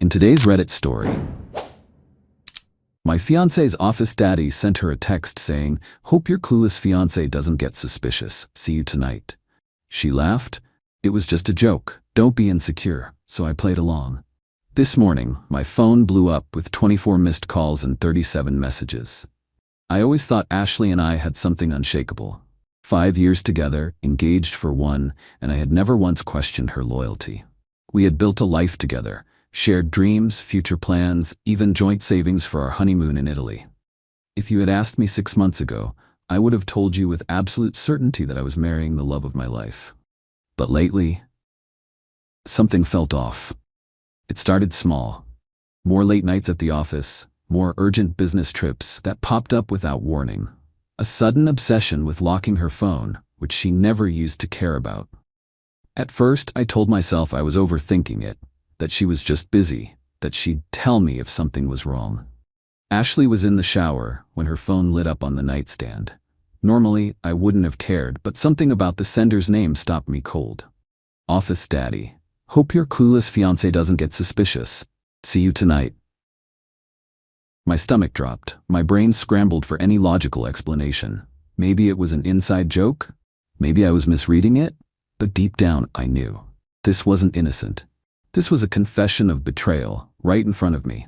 In today's Reddit story, my fiancé's office daddy sent her a text saying, "Hope your clueless fiancé doesn't get suspicious. See you tonight." She laughed. It was just a joke. Don't be insecure. So I played along. This morning, my phone blew up with 24 missed calls and 37 messages. I always thought Ashley and I had something unshakable. 5 years together, engaged for one, and I had never once questioned her loyalty. We had built a life together, shared dreams, future plans, even joint savings for our honeymoon in Italy. If you had asked me 6 months ago, I would have told you with absolute certainty that I was marrying the love of my life. But lately, something felt off. It started small. More late nights at the office, more urgent business trips that popped up without warning. A sudden obsession with locking her phone, which she never used to care about. At first, I told myself I was overthinking it, that she was just busy, that she'd tell me if something was wrong. Ashley was in the shower when her phone lit up on the nightstand. Normally, I wouldn't have cared, but something about the sender's name stopped me cold. Office Daddy. Hope your clueless fiancé doesn't get suspicious. See you tonight. My stomach dropped. My brain scrambled for any logical explanation. Maybe it was an inside joke? Maybe I was misreading it? But deep down, I knew. This wasn't innocent. This was a confession of betrayal, right in front of me.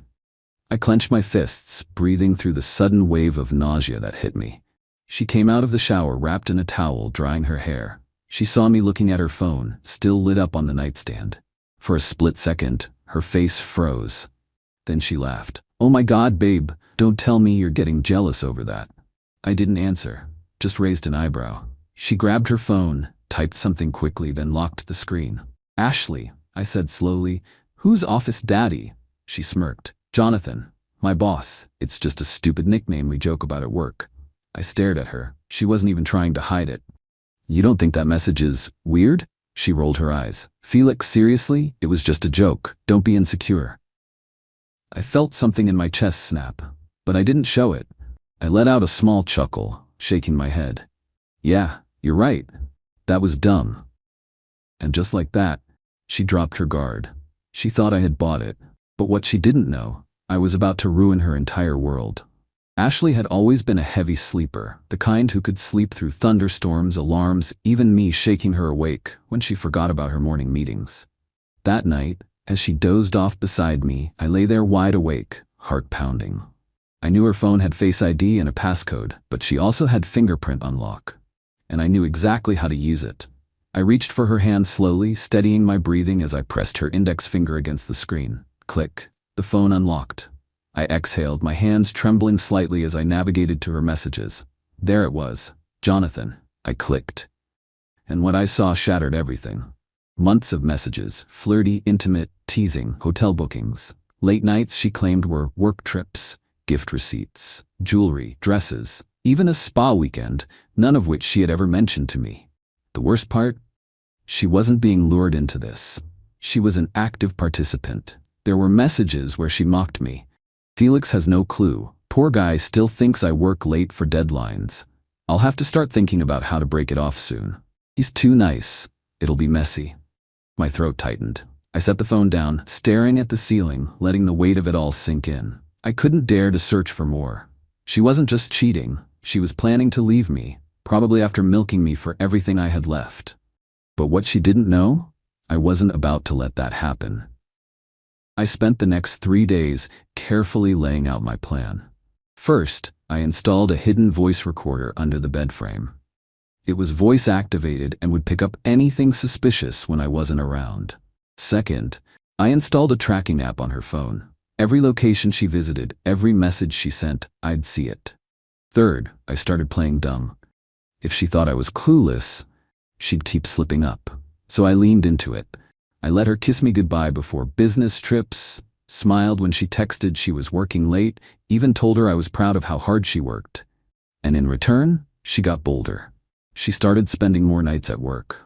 I clenched my fists, breathing through the sudden wave of nausea that hit me. She came out of the shower wrapped in a towel, drying her hair. She saw me looking at her phone, still lit up on the nightstand. For a split second, her face froze. Then she laughed. "Oh my God, babe, don't tell me you're getting jealous over that." I didn't answer, just raised an eyebrow. She grabbed her phone, typed something quickly, then locked the screen. "Ashley," I said slowly. "Who's Office Daddy?" She smirked. "Jonathan, my boss. It's just a stupid nickname we joke about at work." I stared at her. She wasn't even trying to hide it. "You don't think that message is weird?" She rolled her eyes. "Felix, seriously? It was just a joke. Don't be insecure." I felt something in my chest snap, but I didn't show it. I let out a small chuckle, shaking my head. "Yeah, you're right. That was dumb." And just like that, she dropped her guard. She thought I had bought it, but what she didn't know, I was about to ruin her entire world. Ashley had always been a heavy sleeper, the kind who could sleep through thunderstorms, alarms, even me shaking her awake when she forgot about her morning meetings. That night, as she dozed off beside me, I lay there wide awake, heart pounding. I knew her phone had Face ID and a passcode, but she also had fingerprint unlock. And I knew exactly how to use it. I reached for her hand slowly, steadying my breathing as I pressed her index finger against the screen. Click. The phone unlocked. I exhaled, my hands trembling slightly as I navigated to her messages. There it was. "Jonathan." I clicked. And what I saw shattered everything. Months of messages, flirty, intimate, teasing, hotel bookings. Late nights she claimed were work trips, gift receipts, jewelry, dresses, even a spa weekend, none of which she had ever mentioned to me. The worst part? She wasn't being lured into this. She was an active participant. There were messages where she mocked me. "Felix has no clue. Poor guy still thinks I work late for deadlines. I'll have to start thinking about how to break it off soon. He's too nice. It'll be messy." My throat tightened. I set the phone down, staring at the ceiling, letting the weight of it all sink in. I couldn't dare to search for more. She wasn't just cheating. She was planning to leave me, probably after milking me for everything I had left. But what she didn't know? I wasn't about to let that happen. I spent the next 3 days carefully laying out my plan. First, I installed a hidden voice recorder under the bed frame. It was voice activated and would pick up anything suspicious when I wasn't around. Second, I installed a tracking app on her phone. Every location she visited, every message she sent, I'd see it. Third, I started playing dumb. If she thought I was clueless, she'd keep slipping up. So I leaned into it. I let her kiss me goodbye before business trips, smiled when she texted she was working late, even told her I was proud of how hard she worked. And in return, she got bolder. She started spending more nights at work.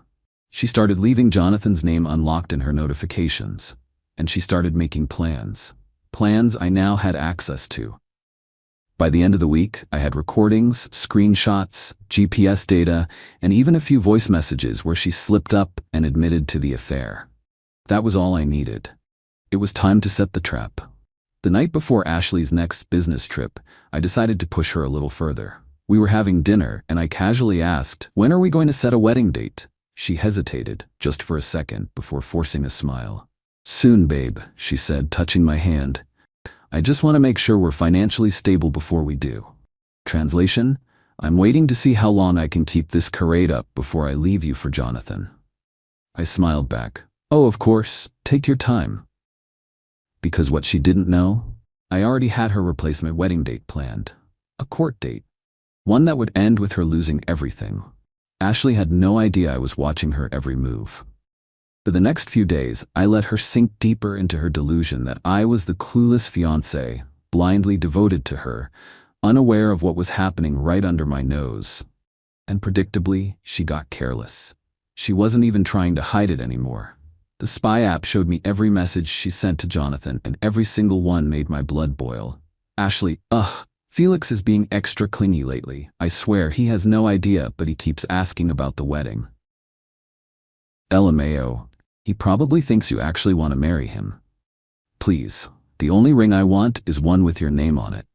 She started leaving Jonathan's name unlocked in her notifications. And she started making plans. Plans I now had access to. By the end of the week, I had recordings, screenshots, GPS data, and even a few voice messages where she slipped up and admitted to the affair. That was all I needed. It was time to set the trap. The night before Ashley's next business trip, I decided to push her a little further. We were having dinner, and I casually asked, "When are we going to set a wedding date?" She hesitated, just for a second, before forcing a smile. "Soon, babe," she said, touching my hand. "I just want to make sure we're financially stable before we do." Translation: I'm waiting to see how long I can keep this charade up before I leave you for Jonathan. I smiled back. "Oh, of course, take your time." Because what she didn't know, I already had her replacement wedding date planned. A court date. One that would end with her losing everything. Ashley had no idea I was watching her every move. For the next few days, I let her sink deeper into her delusion that I was the clueless fiancé, blindly devoted to her, unaware of what was happening right under my nose. And predictably, she got careless. She wasn't even trying to hide it anymore. The spy app showed me every message she sent to Jonathan, and every single one made my blood boil. "Ashley, Felix is being extra clingy lately. I swear he has no idea, but he keeps asking about the wedding. LMAO. He probably thinks you actually want to marry him. Please, the only ring I want is one with your name on it."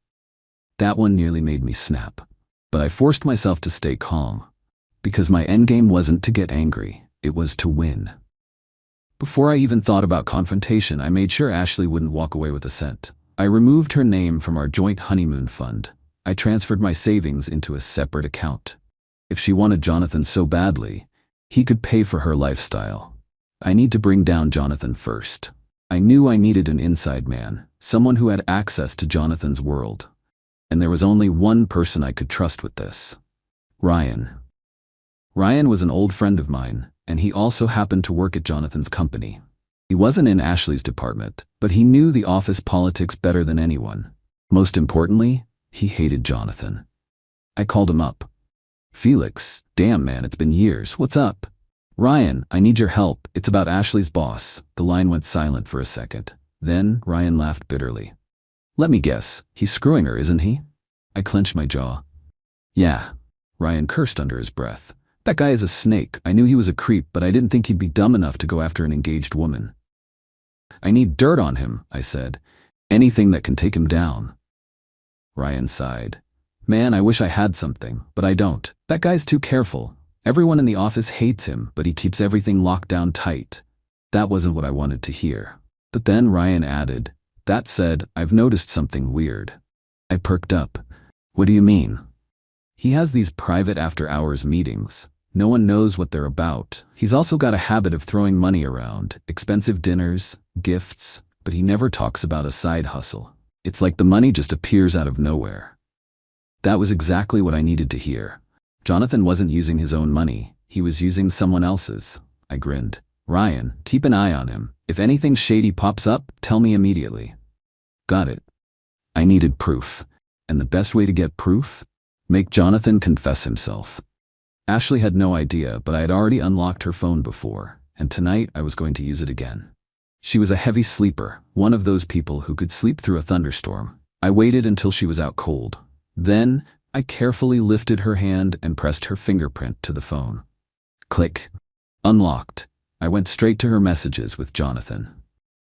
That one nearly made me snap, but I forced myself to stay calm, because my endgame wasn't to get angry, it was to win. Before I even thought about confrontation, I made sure Ashley wouldn't walk away with a cent. I removed her name from our joint honeymoon fund. I transferred my savings into a separate account. If she wanted Jonathan so badly, he could pay for her lifestyle. I need to bring down Jonathan first. I knew I needed an inside man, someone who had access to Jonathan's world. And there was only one person I could trust with this. Ryan. Ryan was an old friend of mine, and he also happened to work at Jonathan's company. He wasn't in Ashley's department, but he knew the office politics better than anyone. Most importantly, he hated Jonathan. I called him up. "Felix, damn man, it's been years. What's up?" "Ryan, I need your help. It's about Ashley's boss." The line went silent for a second. Then Ryan laughed bitterly. "Let me guess, he's screwing her, isn't he?" I clenched my jaw. "Yeah." Ryan cursed under his breath. "That guy is a snake. I knew he was a creep, but I didn't think he'd be dumb enough to go after an engaged woman." "I need dirt on him," I said. "Anything that can take him down." Ryan sighed. "Man, I wish I had something, but I don't. That guy's too careful. Everyone in the office hates him, but he keeps everything locked down tight." That wasn't what I wanted to hear. But then Ryan added, "That said, I've noticed something weird." I perked up. "What do you mean?" "He has these private after-hours meetings. No one knows what they're about. He's also got a habit of throwing money around, expensive dinners, gifts, but he never talks about a side hustle. It's like the money just appears out of nowhere." That was exactly what I needed to hear. Jonathan wasn't using his own money, he was using someone else's. I grinned. "Ryan, keep an eye on him. If anything shady pops up, tell me immediately." "Got it." I needed proof. And the best way to get proof? Make Jonathan confess himself. Ashley had no idea, but I had already unlocked her phone before, and tonight I was going to use it again. She was a heavy sleeper, one of those people who could sleep through a thunderstorm. I waited until she was out cold. Then, I carefully lifted her hand and pressed her fingerprint to the phone. Click. Unlocked. I went straight to her messages with Jonathan.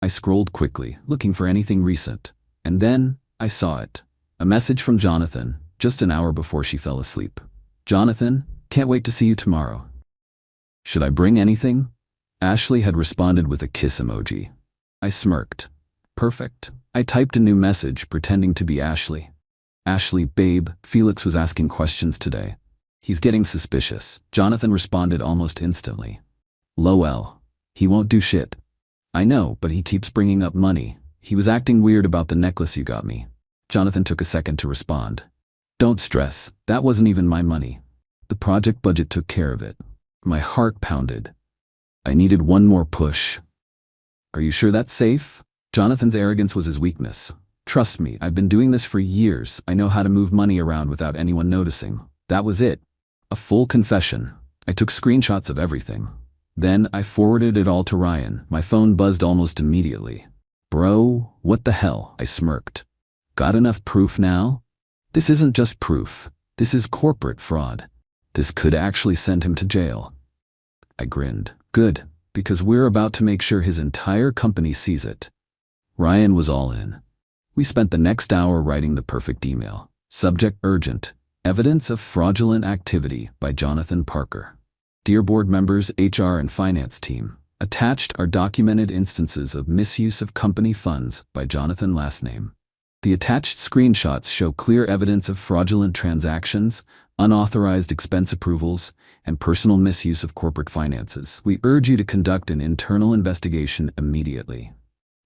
I scrolled quickly, looking for anything recent. And then, I saw it. A message from Jonathan, just an hour before she fell asleep. "Jonathan, can't wait to see you tomorrow. Should I bring anything?" Ashley had responded with a kiss emoji. I smirked. Perfect. I typed a new message, pretending to be Ashley. "Ashley, babe, Felix was asking questions today. He's getting suspicious." Jonathan responded almost instantly. "LOL. He won't do shit." "I know, but he keeps bringing up money. He was acting weird about the necklace you got me." Jonathan took a second to respond. "Don't stress, that wasn't even my money. The project budget took care of it." My heart pounded. I needed one more push. "Are you sure that's safe?" Jonathan's arrogance was his weakness. "Trust me, I've been doing this for years. I know how to move money around without anyone noticing." That was it. A full confession. I took screenshots of everything. Then I forwarded it all to Ryan. My phone buzzed almost immediately. "Bro, what the hell?" I smirked. "Got enough proof now?" "This isn't just proof. This is corporate fraud. This could actually send him to jail." I grinned. "Good, because we're about to make sure his entire company sees it." Ryan was all in. We spent the next hour writing the perfect email. Subject urgent. Evidence of fraudulent activity by Jonathan Parker. Dear board members, HR and finance team, attached are documented instances of misuse of company funds by Jonathan last name. The attached screenshots show clear evidence of fraudulent transactions, unauthorized expense approvals, and personal misuse of corporate finances. We urge you to conduct an internal investigation immediately.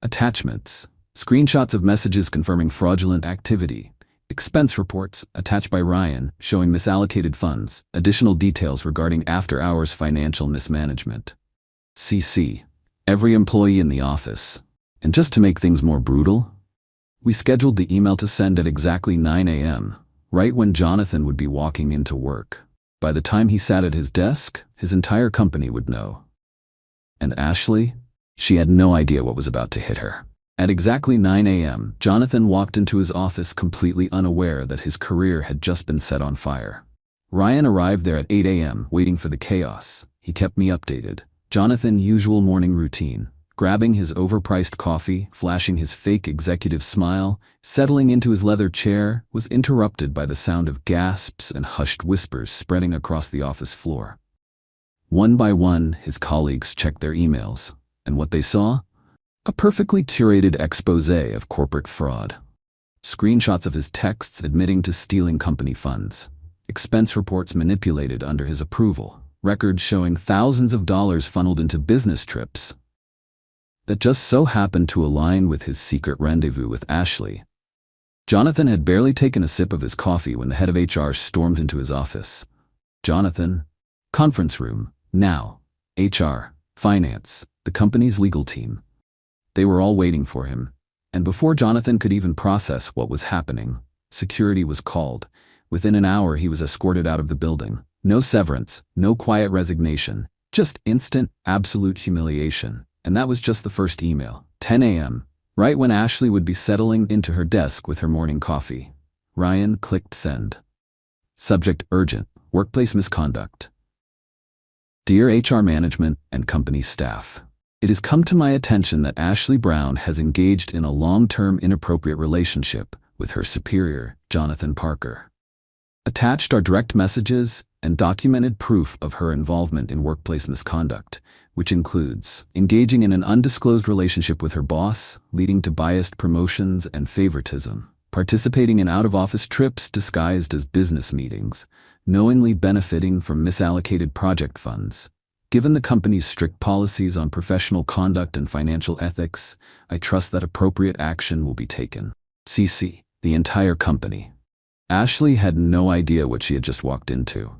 Attachments. Screenshots of messages confirming fraudulent activity. Expense reports, attached by Ryan, showing misallocated funds. Additional details regarding after-hours financial mismanagement. CC. Every employee in the office. And just to make things more brutal, we scheduled the email to send at exactly 9 a.m., right when Jonathan would be walking into work. By the time he sat at his desk, his entire company would know. And Ashley? She had no idea what was about to hit her. At exactly 9 a.m., Jonathan walked into his office completely unaware that his career had just been set on fire. Ryan arrived there at 8 a.m., waiting for the chaos. He kept me updated. Jonathan's usual morning routine. Grabbing his overpriced coffee, flashing his fake executive smile, settling into his leather chair, was interrupted by the sound of gasps and hushed whispers spreading across the office floor. One by one, his colleagues checked their emails, and what they saw? A perfectly curated exposé of corporate fraud. Screenshots of his texts admitting to stealing company funds. Expense reports manipulated under his approval. Records showing thousands of dollars funneled into business trips that just so happened to align with his secret rendezvous with Ashley. Jonathan had barely taken a sip of his coffee when the head of HR stormed into his office. Jonathan, conference room, now. HR, finance, the company's legal team. They were all waiting for him, and before Jonathan could even process what was happening, security was called. Within an hour, he was escorted out of the building. No severance, no quiet resignation, just instant, absolute humiliation. And that was just the first email. 10 a.m., right when Ashley would be settling into her desk with her morning coffee. Ryan clicked send. Subject urgent, workplace misconduct. Dear HR management and company staff, it has come to my attention that Ashley Brown has engaged in a long-term inappropriate relationship with her superior, Jonathan Parker. Attached are direct messages and documented proof of her involvement in workplace misconduct, which includes engaging in an undisclosed relationship with her boss, leading to biased promotions and favoritism, participating in out-of-office trips disguised as business meetings, knowingly benefiting from misallocated project funds. Given the company's strict policies on professional conduct and financial ethics, I trust that appropriate action will be taken. CC, the entire company. Ashley had no idea what she had just walked into.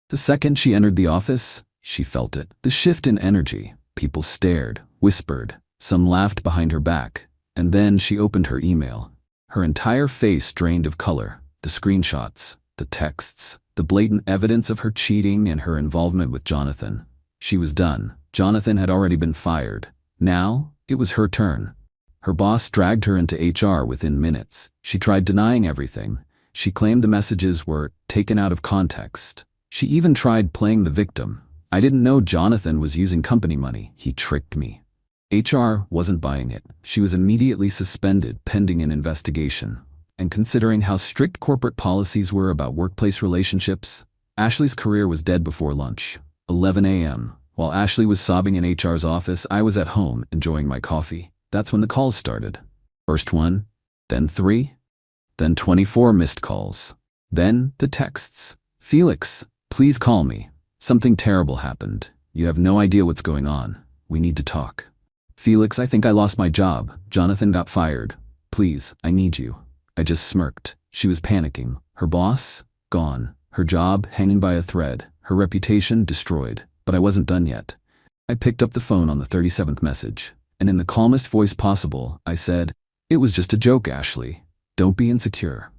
The second she entered the office, she felt it. The shift in energy. People stared, whispered, some laughed behind her back, and then she opened her email. Her entire face drained of color, the screenshots, the texts, the blatant evidence of her cheating and her involvement with Jonathan. She was done. Jonathan had already been fired. Now, it was her turn. Her boss dragged her into HR within minutes. She tried denying everything. She claimed the messages were taken out of context. She even tried playing the victim. I didn't know Jonathan was using company money. He tricked me. HR wasn't buying it. She was immediately suspended pending an investigation. And considering how strict corporate policies were about workplace relationships, Ashley's career was dead before lunch. 11 a.m. While Ashley was sobbing in HR's office, I was at home enjoying my coffee. That's when the calls started. First one, then 3, then 24 missed calls. Then the texts. Felix, please call me. Something terrible happened. You have no idea what's going on. We need to talk. Felix, I think I lost my job. Jonathan got fired. Please, I need you. I just smirked. She was panicking. Her boss? Gone. Her job hanging by a thread. Her reputation destroyed. But I wasn't done yet. I picked up the phone on the 37th message, and in the calmest voice possible, I said, "It was just a joke, Ashley. Don't be insecure."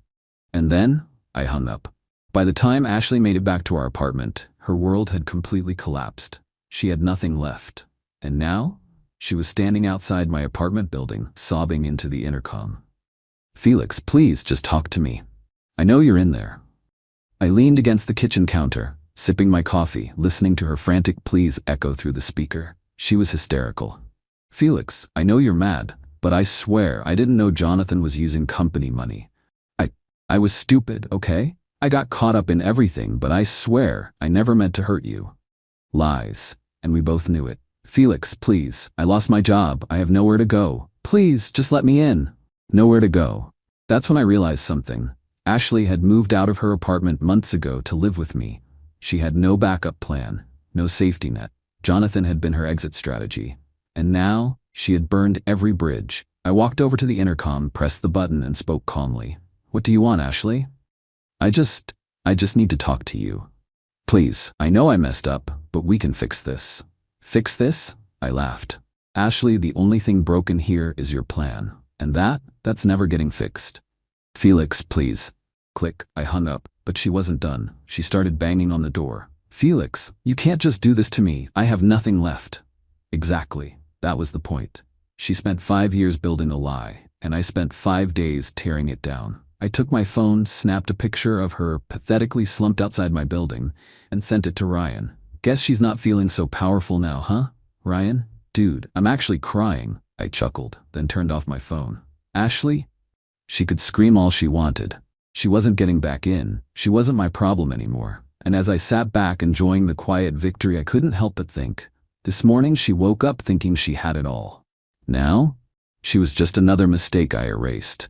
And then, I hung up. By the time Ashley made it back to our apartment, her world had completely collapsed. She had nothing left. And now, she was standing outside my apartment building, sobbing into the intercom. "Felix, please just talk to me. I know you're in there." I leaned against the kitchen counter, sipping my coffee, listening to her frantic pleas echo through the speaker. She was hysterical. "Felix, I know you're mad, But I swear I didn't know Jonathan was using company money. I was stupid, okay? I got caught up in everything, but I swear I never meant to hurt you. Lies. And we both knew it. Felix, please. I lost my job. I have nowhere to go. Please, just let me in. Nowhere to go. That's when I realized something. Ashley had moved out of her apartment months ago to live with me. She had no backup plan, no safety net. Jonathan had been her exit strategy. And now, she had burned every bridge. I walked over to the intercom, pressed the button, and spoke calmly. What do you want, Ashley? I just need to talk to you. Please, I know I messed up, but we can fix this. Fix this? I laughed. Ashley, the only thing broken here is your plan. And that's never getting fixed. Felix, please. Click, I hung up, but she wasn't done. She started banging on the door. Felix, you can't just do this to me. I have nothing left. Exactly. That was the point. She spent 5 years building a lie, and I spent 5 days tearing it down. I took my phone, snapped a picture of her pathetically slumped outside my building, and sent it to Ryan. Guess she's not feeling so powerful now, huh? Ryan? Dude, I'm actually crying. I chuckled, then turned off my phone. Ashley? She could scream all she wanted. She wasn't getting back in. She wasn't my problem anymore. And as I sat back enjoying the quiet victory, I couldn't help but think. This morning she woke up thinking she had it all. Now, she was just another mistake I erased.